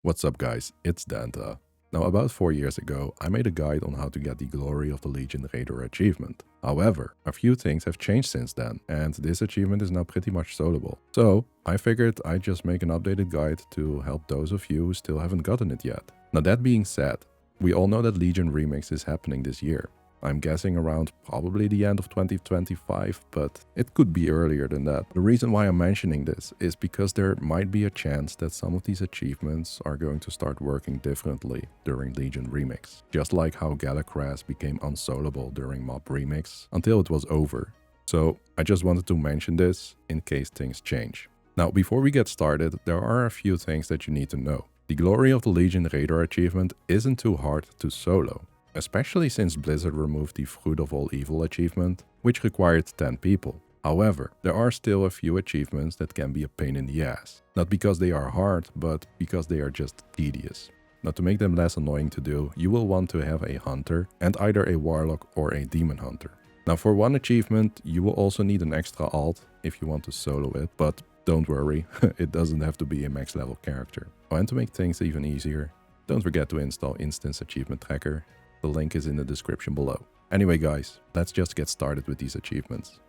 What's up guys, it's Danta. Now about 4 years ago, I made a guide on how to get the Glory of the Legion Raider achievement. However, a few things have changed since then, and this achievement is now pretty much soloable. So, I figured I'd just make an updated guide to help those of you who still haven't gotten it yet. Now that being said, we all know that Legion Remix is happening this year. I'm guessing around probably the end of 2025, but it could be earlier than that. The reason why I'm mentioning this is because there might be a chance that some of these achievements are going to start working differently during Legion Remix. Just like how Galacras became unsolable during Mob Remix until it was over. So I just wanted to mention this in case things change. Now before we get started, there are a few things that you need to know. The Glory of the Legion Raider achievement isn't too hard to solo. Especially since Blizzard removed the Fruit of All Evil achievement, which required 10 people. However, there are still a few achievements that can be a pain in the ass. Not because they are hard, but because they are just tedious. Now to make them less annoying to do, you will want to have a hunter and either a warlock or a demon hunter. Now for one achievement, you will also need an extra alt if you want to solo it, but don't worry, it doesn't have to be a max level character. Oh, and to make things even easier, don't forget to install Instance Achievement Tracker. The link is in the description below. Anyway guys, let's just get started with these achievements.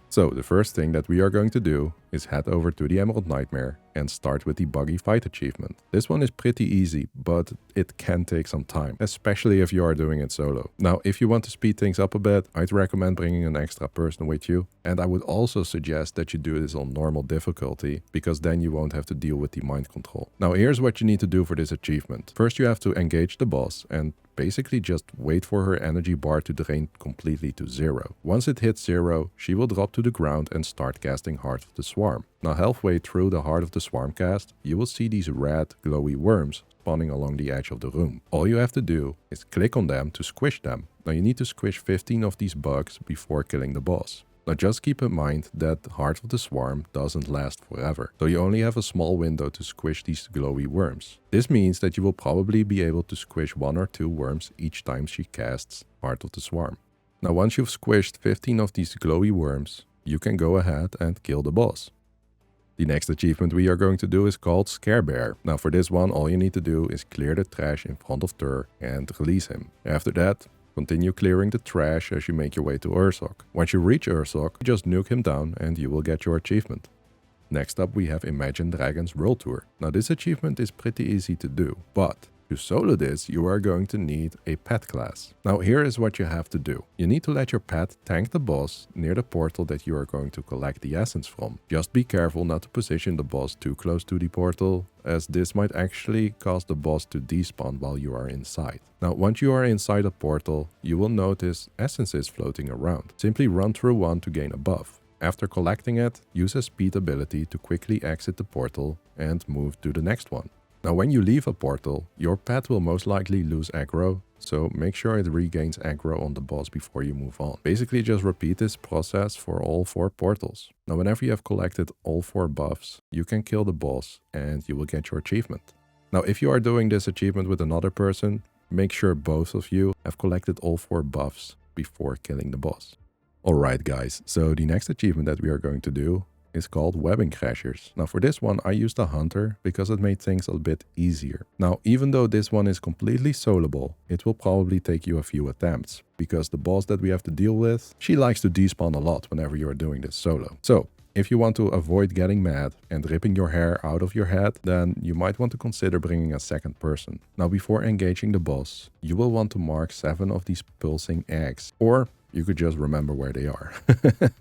So the first thing that we are going to do is head over to the Emerald Nightmare and start with the Buggy Fight achievement. This one is pretty easy, but it can take some time, especially if you are doing it solo. Now, if you want to speed things up a bit, I'd recommend bringing an extra person with you. And I would also suggest that you do this on normal difficulty, because then you won't have to deal with the mind control. Now, here's what you need to do for this achievement. First, you have to engage the boss and basically just wait for her energy bar to drain completely to 0. Once it hits 0, she will drop to the ground and start casting Heart of the Swarm. Now halfway through the Heart of the Swarm cast, you will see these red glowy worms spawning along the edge of the room. All you have to do is click on them to squish them. Now you need to squish 15 of these bugs before killing the boss. Now just keep in mind that Heart of the Swarm doesn't last forever, so you only have a small window to squish these glowy worms. This means that you will probably be able to squish 1 or 2 worms each time she casts Heart of the Swarm. Now once you've squished 15 of these glowy worms, you can go ahead and kill the boss. The next achievement we are going to do is called Scare Bear. Now for this one, all you need to do is clear the trash in front of Tur and release him. After that, continue clearing the trash as you make your way to Ursoc. Once you reach Ursoc, just nuke him down and you will get your achievement. Next up we have Imagine Dragons World Tour. Now this achievement is pretty easy to do, but to solo this you are going to need a pet class. Now here is what you have to do. You need to let your pet tank the boss near the portal that you are going to collect the essence from. Just be careful not to position the boss too close to the portal, as this might actually cause the boss to despawn while you are inside. Now once you are inside a portal, you will notice essences floating around. Simply run through one to gain a buff. After collecting it, use a speed ability to quickly exit the portal and move to the next one. Now when you leave a portal, your pet will most likely lose aggro, so make sure it regains aggro on the boss before you move on. Basically just repeat this process for all 4 portals. Now whenever you have collected all 4 buffs, you can kill the boss and you will get your achievement. Now if you are doing this achievement with another person, make sure both of you have collected all 4 buffs before killing the boss. Alright guys, so the next achievement that we are going to do is called Webbing Crashers. Now for this one I used a hunter because it made things a bit easier. Now even though this one is completely soloable, it will probably take you a few attempts, because the boss that we have to deal with, she likes to despawn a lot whenever you are doing this solo. So if you want to avoid getting mad and ripping your hair out of your head, then you might want to consider bringing a second person. Now before engaging the boss, you will want to mark 7 of these pulsing eggs, or you could just remember where they are.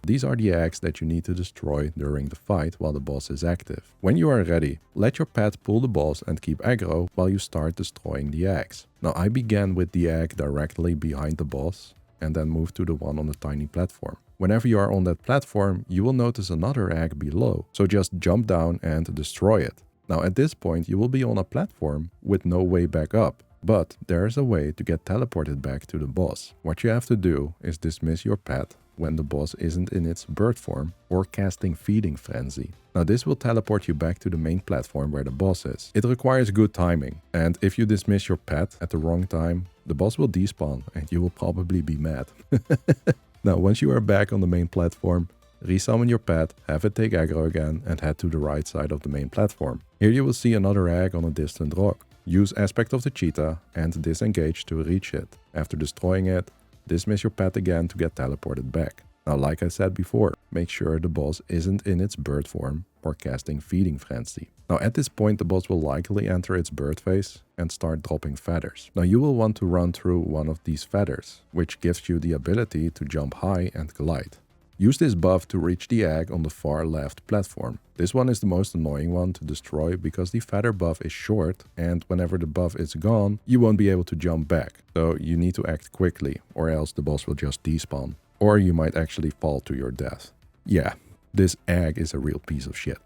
These are the eggs that you need to destroy during the fight while the boss is active. When you are ready, let your pet pull the boss and keep aggro while you start destroying the eggs. Now I began with the egg directly behind the boss and then moved to the one on the tiny platform. Whenever you are on that platform, you will notice another egg below, so just jump down and destroy it. Now at this point you will be on a platform with no way back up. But there is a way to get teleported back to the boss. What you have to do is dismiss your pet when the boss isn't in its bird form or casting Feeding Frenzy. Now this will teleport you back to the main platform where the boss is. It requires good timing, and if you dismiss your pet at the wrong time, the boss will despawn and you will probably be mad. Now once you are back on the main platform, resummon your pet, have it take aggro again, and head to the right side of the main platform. Here you will see another egg on a distant rock. Use Aspect of the Cheetah and disengage to reach it. After destroying it, dismiss your pet again to get teleported back. Now, like I said before, make sure the boss isn't in its bird form or casting Feeding Frenzy. Now at this point the boss will likely enter its bird phase and start dropping feathers. Now you will want to run through one of these feathers, which gives you the ability to jump high and glide. Use this buff to reach the egg on the far left platform. This one is the most annoying one to destroy because the feather buff is short and whenever the buff is gone, you won't be able to jump back. So you need to act quickly or else the boss will just despawn. Or you might actually fall to your death. Yeah, this egg is a real piece of shit.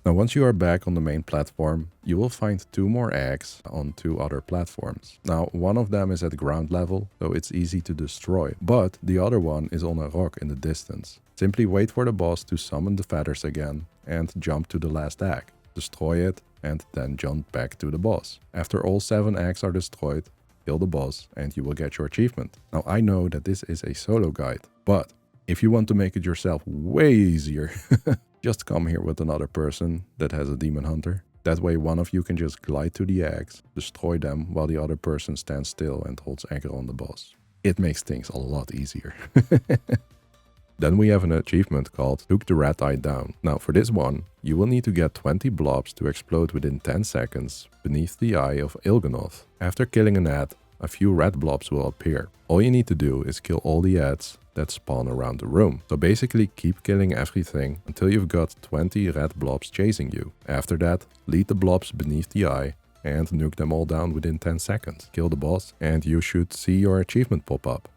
Now once you are back on the main platform, you will find 2 more eggs on 2 other platforms. Now one of them is at ground level, so it's easy to destroy, but the other one is on a rock in the distance. Simply wait for the boss to summon the feathers again and jump to the last egg. Destroy it and then jump back to the boss. After all 7 eggs are destroyed, kill the boss and you will get your achievement. Now I know that this is a solo guide, but if you want to make it yourself way easier, just come here with another person that has a demon hunter. That way one of you can just glide to the eggs, destroy them while the other person stands still and holds aggro on the boss. It makes things a lot easier. Then we have an achievement called Nuke the Rat Eye Down. Now for this one, you will need to get 20 blobs to explode within 10 seconds beneath the eye of Il'gynoth. After killing an ad, a few red blobs will appear. All you need to do is kill all the ads that spawn around the room. So basically keep killing everything until you've got 20 red blobs chasing you. After that, lead the blobs beneath the eye and nuke them all down within 10 seconds. Kill the boss and you should see your achievement pop up.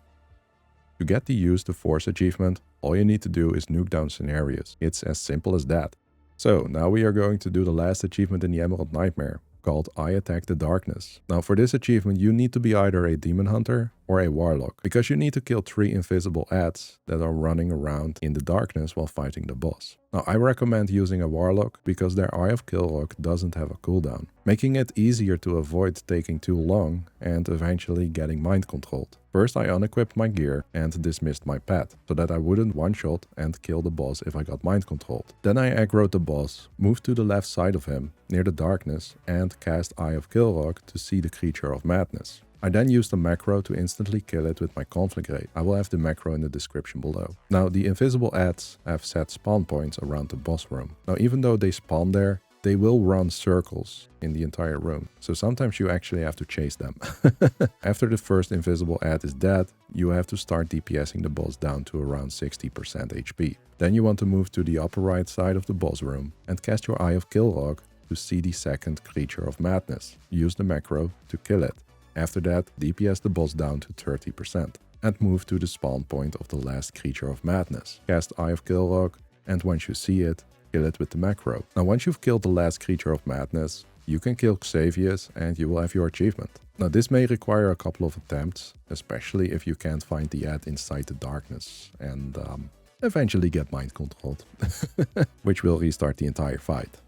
To get the Use the Force achievement, all you need to do is nuke down scenarios. It's as simple as that. So now we are going to do the last achievement in the Emerald Nightmare, called I Attack the Darkness. Now for this achievement you need to be either a demon hunter or a warlock, because you need to kill 3 invisible ads that are running around in the darkness while fighting the boss. Now I recommend using a warlock because their Eye of Kilrogg doesn't have a cooldown, making it easier to avoid taking too long and eventually getting mind controlled. First I unequipped my gear and dismissed my pet, so that I wouldn't one-shot and kill the boss if I got mind controlled. Then I aggroed the boss, moved to the left side of him, near the darkness, and cast Eye of Kilrogg to see the Creature of Madness. I then used a macro to instantly kill it with my Conflagrate. I will have the macro in the description below. Now the invisible ads have set spawn points around the boss room. Now even though they spawn there, they will run circles in the entire room, so sometimes you actually have to chase them. After the first invisible ad is dead, you have to start DPSing the boss down to around 60% HP. Then you want to move to the upper right side of the boss room and cast your Eye of Kilrogg to see the second Creature of Madness. Use the macro to kill it. After that, DPS the boss down to 30% and move to the spawn point of the last Creature of Madness. Cast Eye of Kilrogg and once you see it, kill it with the macro. Now once you've killed the last Creature of Madness, you can kill Xavius and you will have your achievement. Now this may require a couple of attempts, especially if you can't find the ad inside the darkness and eventually get mind controlled, which will restart the entire fight.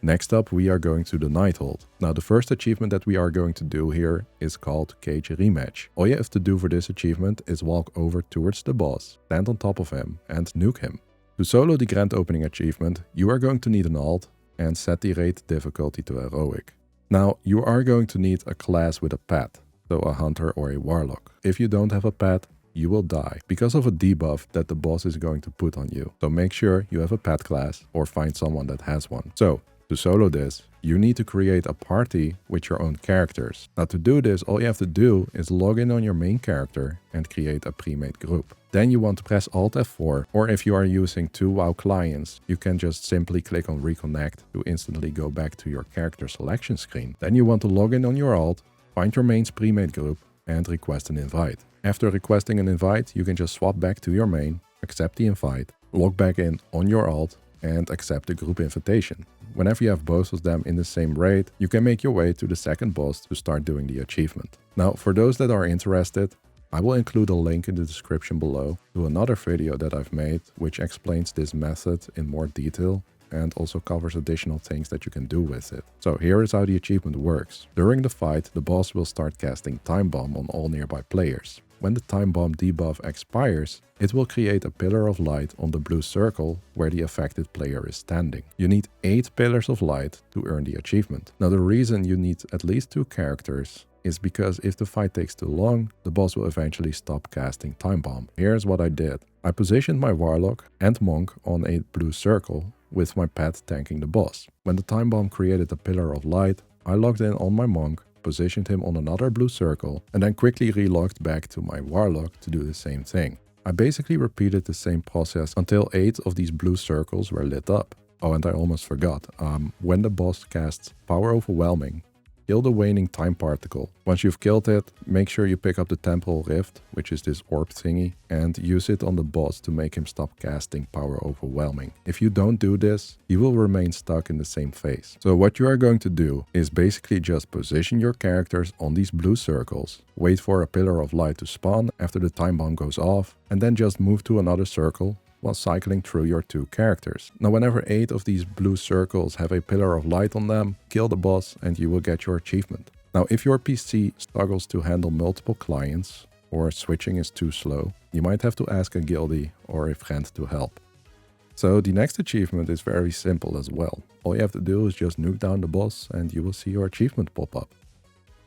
Next up we are going to the Nighthold. Now the first achievement that we are going to do here is called Cage Rematch. All you have to do for this achievement is walk over towards the boss, stand on top of him and nuke him. To solo the Grand Opening achievement, you are going to need an alt and set the raid difficulty to heroic. Now you are going to need a class with a pet, so a hunter or a warlock. If you don't have a pet, you will die because of a debuff that the boss is going to put on you. So make sure you have a pet class or find someone that has one. So to solo this, you need to create a party with your own characters. Now to do this, all you have to do is log in on your main character and create a pre-made group. Then you want to press Alt F4, or if you are using 2 WoW clients, you can just simply click on Reconnect to instantly go back to your character selection screen. Then you want to log in on your alt, find your main's pre-made group and request an invite. After requesting an invite, you can just swap back to your main, accept the invite, log back in on your alt and accept the group invitation. Whenever you have both of them in the same raid, you can make your way to the second boss to start doing the achievement. Now, for those that are interested, I will include a link in the description below to another video that I've made, which explains this method in more detail and also covers additional things that you can do with it. So here is how the achievement works. During the fight, the boss will start casting Time Bomb on all nearby players. when the time bomb debuff expires, it will create a pillar of light on the blue circle where the affected player is standing. You need 8 pillars of light to earn the achievement. Now the reason you need at least 2 characters is because if the fight takes too long, the boss will eventually stop casting Time Bomb. Here's what I did. I positioned my Warlock and Monk on a blue circle with my pet tanking the boss. When the Time Bomb created a pillar of light, I logged in on my Monk, positioned him on another blue circle, and then quickly relogged back to my Warlock to do the same thing. I basically repeated the same process until 8 of these blue circles were lit up. Oh, and I almost forgot. When the boss casts Power Overwhelming, kill the waning time particle. Once you've killed it, make sure you pick up the temporal rift, which is this orb thingy, and use it on the boss to make him stop casting Power Overwhelming. If you don't do this, he will remain stuck in the same phase. So what you are going to do is basically just position your characters on these blue circles, wait for a pillar of light to spawn after the time bomb goes off, and then just move to another circle while cycling through your 2 characters. Now whenever 8 of these blue circles have a pillar of light on them, kill the boss and you will get your achievement. Now if your PC struggles to handle multiple clients or switching is too slow, you might have to ask a guildie or a friend to help. So the next achievement is very simple as well. All you have to do is just nuke down the boss and you will see your achievement pop up.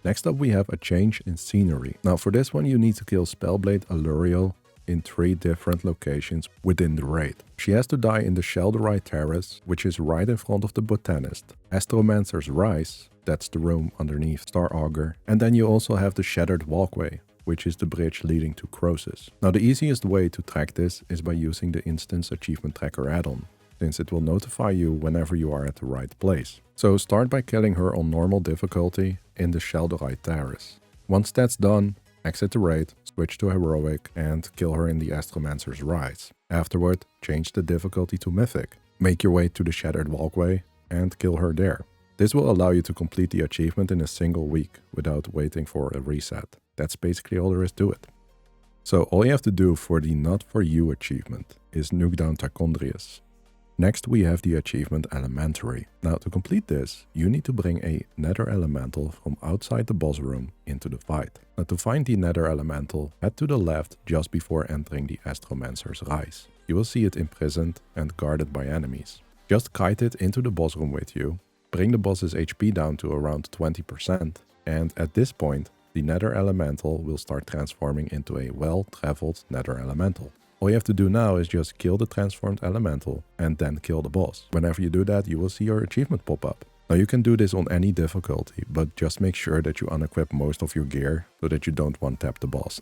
Next up we have a change in scenery. Now for this one you need to kill Spellblade Allurio in 3 different locations within the raid. She has to die in the Shelderite Terrace, which is right in front of the Botanist, Astromancer's Rise, that's the room underneath Star Augur, and then you also have the Shattered Walkway, which is the bridge leading to Crosis. Now the easiest way to track this is by using the Instance Achievement Tracker add-on, since it will notify you whenever you are at the right place. So start by killing her on normal difficulty in the Shelderite Terrace. Once that's done, exit the raid, switch to heroic, and kill her in the Astromancer's Rise. Afterward, change the difficulty to mythic. Make your way to the Shattered Walkway and kill her there. This will allow you to complete the achievement in a single week without waiting for a reset. That's basically all there is to it. So all you have to do for the Not For You achievement is nuke down Tarchondrius. Next we have the achievement Elementary. Now to complete this, you need to bring a Nether Elemental from outside the boss room into the fight. Now to find the Nether Elemental, head to the left just before entering the Astromancer's Rise. You will see it imprisoned and guarded by enemies. Just kite it into the boss room with you, bring the boss's HP down to around 20%, and at this point, the Nether Elemental will start transforming into a well-traveled Nether Elemental. All you have to do now is just kill the transformed elemental and then kill the boss. Whenever you do that, you will see your achievement pop up. Now you can do this on any difficulty, but just make sure that you unequip most of your gear so that you don't one-tap the boss.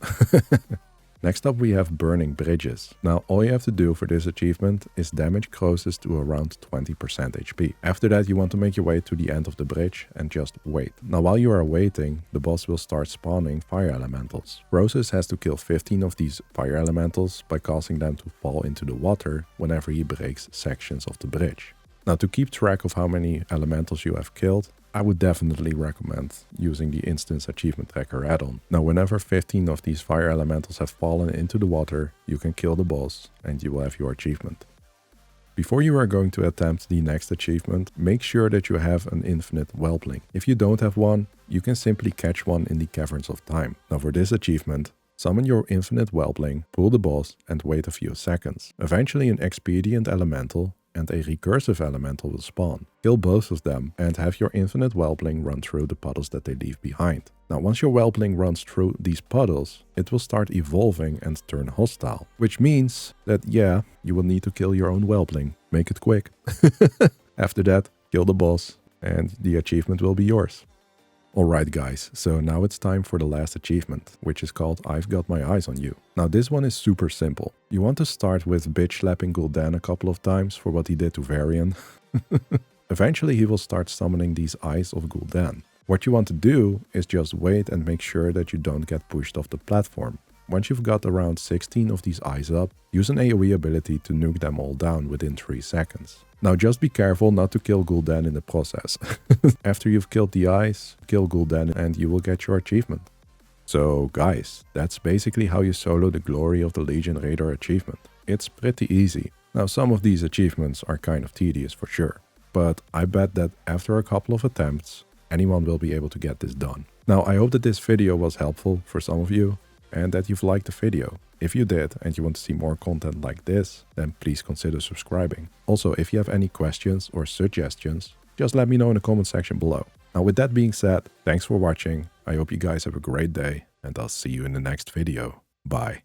Next up we have Burning Bridges. Now all you have to do for this achievement is damage Crosis to around 20% HP. After that you want to make your way to the end of the bridge and just wait. Now while you are waiting, the boss will start spawning fire elementals. Crosis has to kill 15 of these fire elementals by causing them to fall into the water whenever he breaks sections of the bridge. Now to keep track of how many elementals you have killed, I would definitely recommend using the Instance Achievement Tracker add-on. Now whenever 15 of these fire elementals have fallen into the water, you can kill the boss and you will have your achievement. Before you are going to attempt the next achievement, make sure that you have an infinite Whelpling. If you don't have one, you can simply catch one in the Caverns of Time. Now for this achievement, summon your infinite Whelpling, pull the boss and wait a few seconds. Eventually an Expedient Elemental and a recursive elemental will spawn. Kill both of them and have your infinite Whelpling run through the puddles that they leave behind. Now once your Whelpling runs through these puddles, it will start evolving and turn hostile. Which means that yeah, you will need to kill your own Whelpling. Make it quick. After that, kill the boss and the achievement will be yours. Alright guys, so now it's time for the last achievement, which is called I've Got My Eyes on You. Now this one is super simple. You want to start with bitch slapping Gul'dan a couple of times for what he did to Varian. Eventually he will start summoning these Eyes of Gul'dan. What you want to do is just wait and make sure that you don't get pushed off the platform. Once you've got around 16 of these eyes up, use an AoE ability to nuke them all down within 3 seconds. Now just be careful not to kill Gul'dan in the process. After you've killed the eyes, kill Gul'dan and you will get your achievement. So guys, that's basically how you solo the Glory of the Legion Raider achievement. It's pretty easy. Now some of these achievements are kind of tedious for sure, but I bet that after a couple of attempts, anyone will be able to get this done. Now I hope that this video was helpful for some of you. and that you've liked the video. If you did and you want to see more content like this, then please consider subscribing. Also, if you have any questions or suggestions, just let me know in the comment section below. Now with that being said, thanks for watching. I hope you guys have a great day and I'll see you in the next video. Bye.